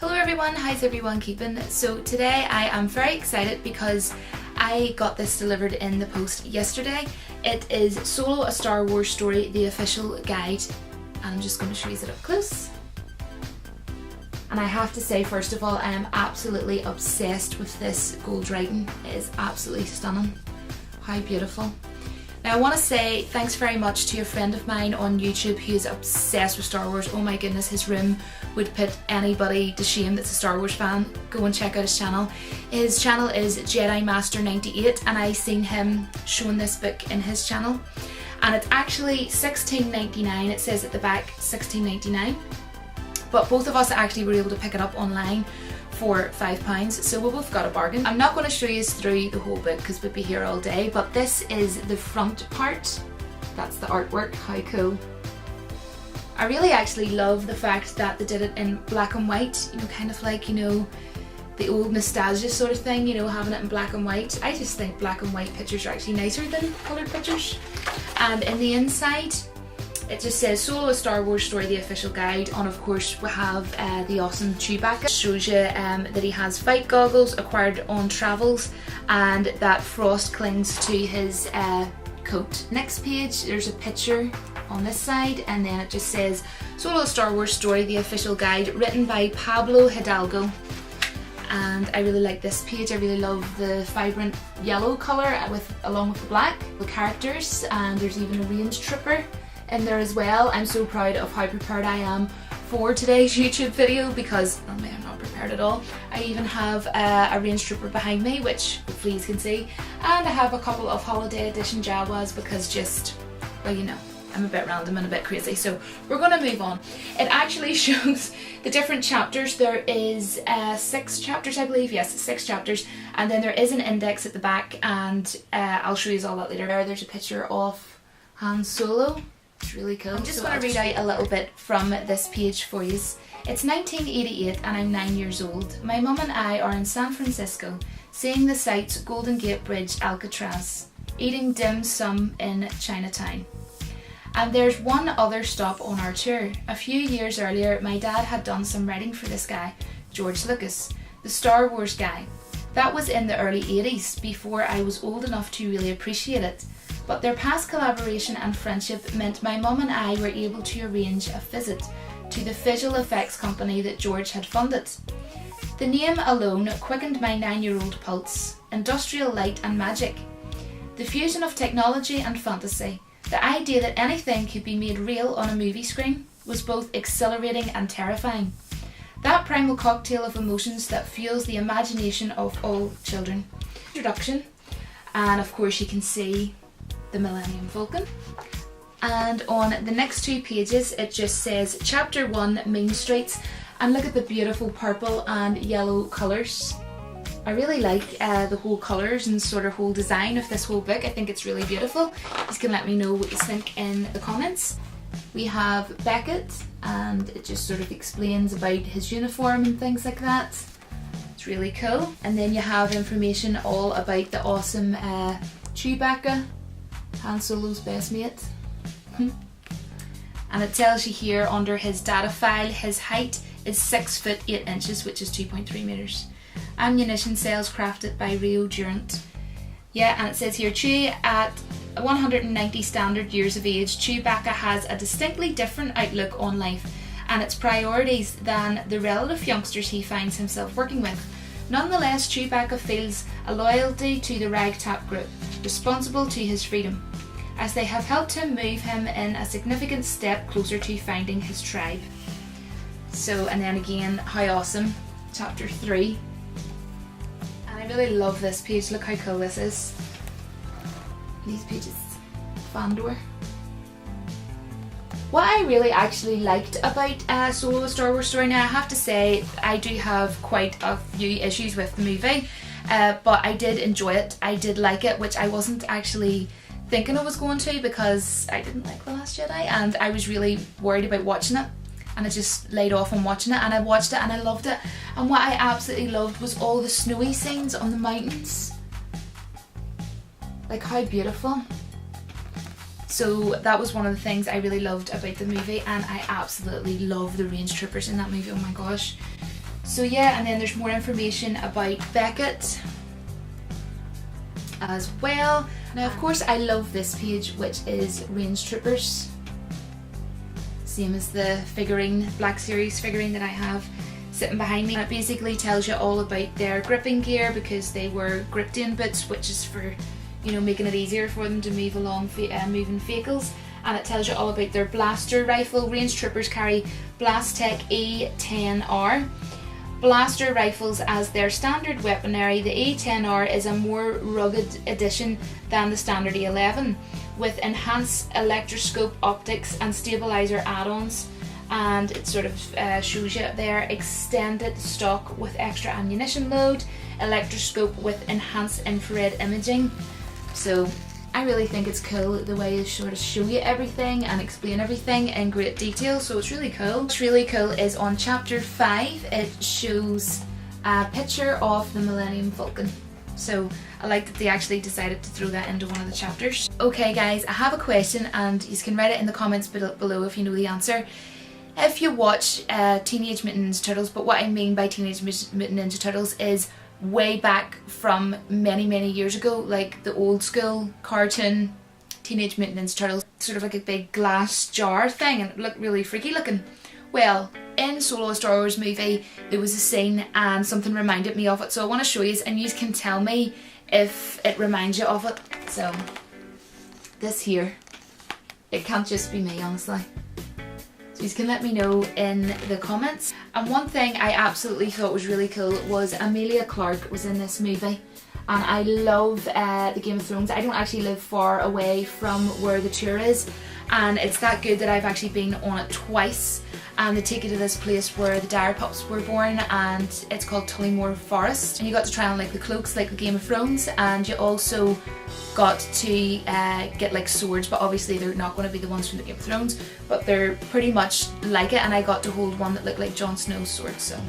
Hello everyone, how's everyone keeping? So today I am very excited because I got this delivered in the post yesterday. It is Solo: A Star Wars Story, the official guide, and I'm just going to show you it up close. And I have to say, first of all, I am absolutely obsessed with this gold writing. It is absolutely stunning. How beautiful. Now I want to say thanks very much to a friend of mine on YouTube who is obsessed with Star Wars. Oh my goodness, his room would put anybody to shame that's a Star Wars fan. Go and check out his channel. His channel is Jedi Master 98 and I seen him showing this book in his channel. And it's actually $16.99. It says at the back $16.99. But both of us actually were able to pick it up online for £5, so we both got a bargain. I'm not going to show you through the whole book because we'd be here all day, but this is the front part. That's the artwork. How cool. I really actually love the fact that they did it in black and white, you know, kind of like, you know, the old nostalgia sort of thing, you know, having it in black and white. I just think black and white pictures are actually nicer than coloured pictures. And in the inside, it just says Solo: A Star Wars Story, the official guide, and of course we have the awesome Chewbacca. It shows you that he has fight goggles acquired on travels and that frost clings to his coat. Next page, there's a picture on this side and then it just says Solo: A Star Wars Story, the official guide, written by Pablo Hidalgo. And I really like this page. I really love the vibrant yellow colour along with the black. The characters, and there's even a range trooper in there as well. I'm so proud of how prepared I am for today's YouTube video because normally I'm not prepared at all. I even have a range trooper behind me, which hopefully you can see, and I have a couple of holiday edition Jawas because just, well, you know, I'm a bit random and a bit crazy, so we're going to move on. It actually shows the different chapters. There is 6 chapters, I believe. Yes, 6 chapters, and then there is an index at the back, and I'll show you all that later. There's a picture of Han Solo. It's really cool. I'm just going to read out a little bit from this page for you. It's 1988 and I'm 9 years old. My mum and I are in San Francisco, seeing the sights, Golden Gate Bridge, Alcatraz, eating dim sum in Chinatown. And there's one other stop on our tour. A few years earlier, my dad had done some writing for this guy, George Lucas, the Star Wars guy. That was in the early 80s, before I was old enough to really appreciate it. But their past collaboration and friendship meant my mum and I were able to arrange a visit to the visual effects company that George had funded. The name alone quickened my 9-year-old pulse. Industrial light and magic. The fusion of technology and fantasy. The idea that anything could be made real on a movie screen was both exhilarating and terrifying. That primal cocktail of emotions that fuels the imagination of all children. Introduction, and of course you can see the Millennium Falcon. And on the next 2 pages it just says Chapter 1, Mean Streets, and look at the beautiful purple and yellow colours. I really like the whole colours and sort of whole design of this whole book. I think it's really beautiful. You can let me know what you think in the comments. We have Beckett and it just sort of explains about his uniform and things like that. It's really cool. And then you have information all about the awesome Chewbacca, Han Solo's best mate. And it tells you here under his data file his height is 6 foot 8 inches, which is 2.3 meters. Ammunition cells crafted by Rio Durant. Yeah, and it says here, Chew at 190 standard years of age, Chewbacca has a distinctly different outlook on life and its priorities than the relative youngsters he finds himself working with. Nonetheless, Chewbacca feels a loyalty to the ragtag group, responsible to his freedom, as they have helped him move him in a significant step closer to finding his tribe. So, and then again, how awesome, chapter 3. And I really love this page, look how cool this is. These pages, Fandor. What I really actually liked about Solo: A Star Wars Story, now I have to say I do have quite a few issues with the movie, but I did enjoy it, I did like it, which I wasn't actually thinking I was going to because I didn't like The Last Jedi and I was really worried about watching it, and I just laid off on watching it, and I watched it and I loved it. And what I absolutely loved was all the snowy scenes on the mountains. Like how beautiful. So that was one of the things I really loved about the movie, and I absolutely love the range troopers in that movie. Oh my gosh, So yeah, and then there's more information about Beckett as well. Now of course I love this page, which is Range Troopers. Same as the figurine, Black Series figurine that I have sitting behind me. And it basically tells you all about their gripping gear, because they were grip-doing boots, which is for, you know, making it easier for them to move along moving vehicles. And it tells you all about their blaster rifle. Range Troopers carry Blastech A10R blaster rifles as their standard weaponry. The A10R is a more rugged edition than the standard A11, with enhanced electroscope optics and stabilizer add-ons, and it sort of shows you their extended stock with extra ammunition load, electroscope with enhanced infrared imaging. So I really think it's cool the way they sort of show you everything and explain everything in great detail, so it's really cool. What's really cool is on chapter 5 it shows a picture of the Millennium Falcon. So I like that they actually decided to throw that into one of the chapters. Okay guys, I have a question and you can write it in the comments below if you know the answer. If you watch Teenage Mutant Ninja Turtles, but what I mean by Teenage Mutant Ninja Turtles is way back from many years ago, like the old school cartoon Teenage Mutant Ninja Turtles, sort of like a big glass jar thing, and it looked really freaky looking. Well, in Solo a Star Wars movie there was a scene and something reminded me of it, so I want to show you and you can tell me if it reminds you of it. So this here, it can't just be me honestly. So you can let me know in the comments. And one thing I absolutely thought was really cool was Emilia Clarke was in this movie. And I love the Game of Thrones. I don't actually live far away from where the tour is, and it's that good that I've actually been on it twice. And they take you to this place where the Dire Pups were born, and it's called Tullymore Forest. And you got to try on like the cloaks like the Game of Thrones, and you also got to get like swords, but obviously they're not going to be the ones from the Game of Thrones, but they're pretty much like it, and I got to hold one that looked like Jon Snow's sword, so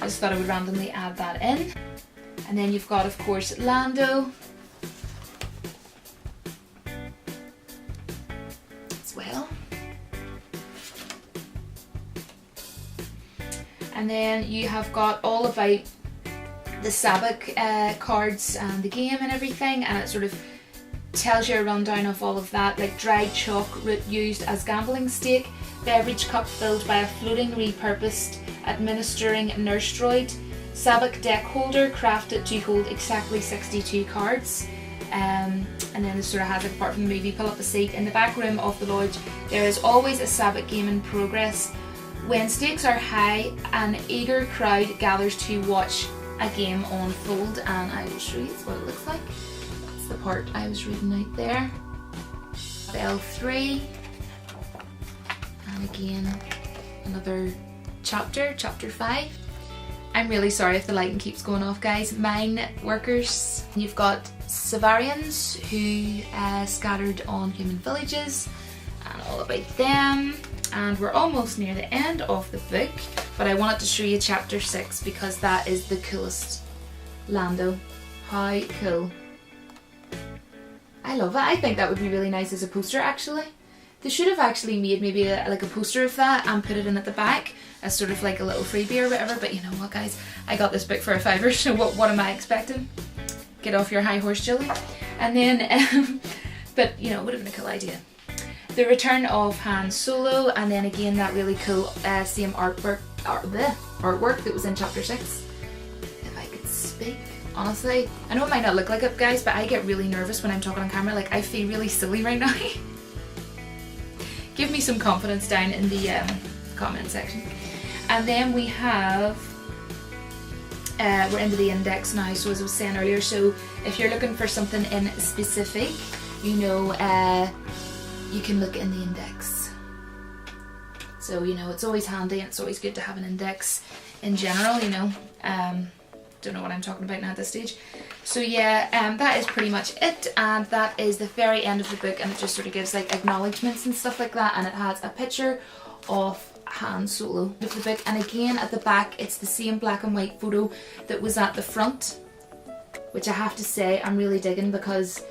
I just thought I would randomly add that in. And then you've got of course Lando as well. And then you have got all about the Sabak cards and the game and everything, and it sort of tells you a rundown of all of that, like dried chalk root used as gambling stake, beverage cup filled by a floating repurposed administering nurse droid, Sabak deck holder crafted to hold exactly 62 cards. And then it sort of has, like, apart from the movie, pull up a seat. In the back room of the lodge there is always a Sabak game in progress. When stakes are high, an eager crowd gathers to watch a game unfold, and I will show you what it looks like. That's the part I was reading out there. L3, and again another chapter, chapter 5. I'm really sorry if the lighting keeps going off, guys. Mine workers. You've got Savarians who scattered on human villages, and all about them. And we're almost near the end of the book, but I wanted to show you chapter 6 because that is the coolest. Lando. How cool. I love it. I think that would be really nice as a poster actually. They should have actually made maybe like a poster of that and put it in at the back as sort of like a little freebie or whatever, but you know what guys, I got this book for $5, so what am I expecting? Get off your high horse, Julie. And then, but you know, it would have been a cool idea. The return of Han Solo, and then again that really cool same artwork that was in chapter 6. If I could speak, honestly. I know it might not look like it guys, but I get really nervous when I'm talking on camera, like I feel really silly right now. Give me some confidence down in the comment section. And then we have, we're into the index now, so as I was saying earlier, so if you're looking for something in specific, you know, you can look in the index. So, you know, it's always handy and it's always good to have an index in general, you know. Don't know what I'm talking about now at this stage. So yeah, that is pretty much it, and that is the very end of the book, and it just sort of gives like acknowledgements and stuff like that, and it has a picture of Han Solo of the book, and again at the back it's the same black and white photo that was at the front, which I have to say I'm really digging because,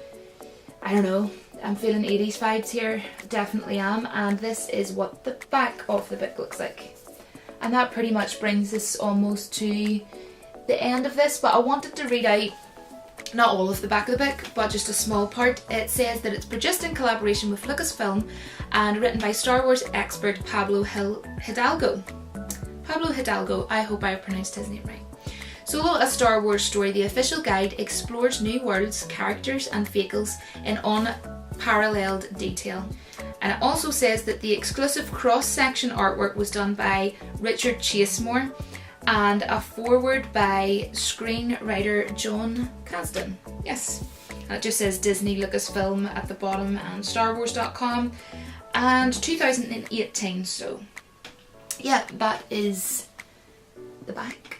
I don't know, I'm feeling 80s vibes here, definitely am, and this is what the back of the book looks like. And that pretty much brings us almost to the end of this, but I wanted to read out not all of the back of the book, but just a small part. It says that it's produced in collaboration with Lucasfilm and written by Star Wars expert Pablo Hidalgo. Pablo Hidalgo, I hope I pronounced his name right. Solo: A Star Wars Story, the official guide, explores new worlds, characters and vehicles in unparalleled detail. And it also says that the exclusive cross-section artwork was done by Richard Chasemore and a foreword by screenwriter John Kasdan. Yes. And it just says Disney, Lucasfilm at the bottom and starwars.com and 2018. So yeah, that is the back.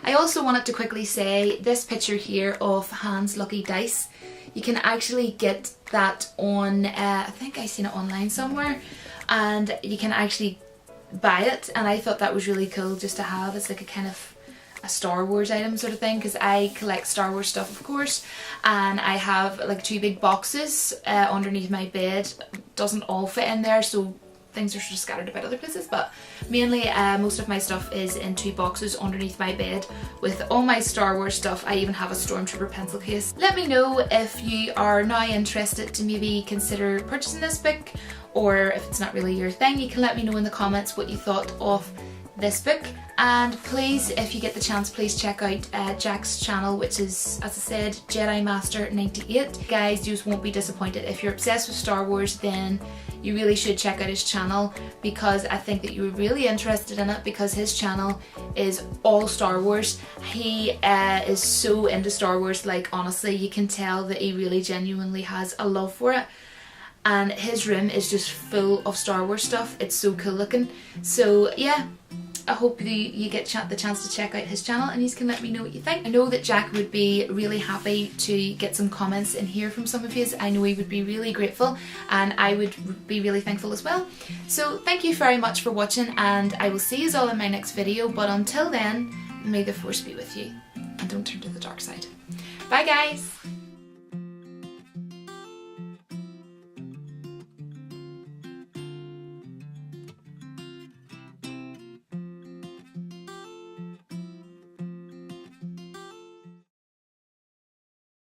I also wanted to quickly say this picture here of Han's lucky dice. You can actually get that on, I think I seen it online somewhere, and you can actually buy it, and I thought that was really cool just to have as like a kind of a Star Wars item sort of thing, because I collect Star Wars stuff of course, and I have like 2 big boxes underneath my bed. Doesn't all fit in there, so things are sort of scattered about other places, but mainly most of my stuff is in 2 boxes underneath my bed with all my Star Wars stuff. I even have a Stormtrooper pencil case. Let me know if you are now interested to maybe consider purchasing this book, or if it's not really your thing, you can let me know in the comments what you thought of this book. And please, if you get the chance, please check out Jack's channel, which is, as I said, Jedi Master 98. Guys, you just won't be disappointed. If you're obsessed with Star Wars, then you really should check out his channel, because I think that you were really interested in it, because his channel is all Star Wars. He is so into Star Wars, like honestly you can tell that he really genuinely has a love for it, and his room is just full of Star Wars stuff. It's so cool looking. So yeah, I hope you get the chance to check out his channel, and you can let me know what you think. I know that Jack would be really happy to get some comments in here from some of you. I know he would be really grateful, and I would be really thankful as well. So thank you very much for watching, and I will see you all in my next video. But until then, may the Force be with you, and don't turn to the dark side. Bye guys!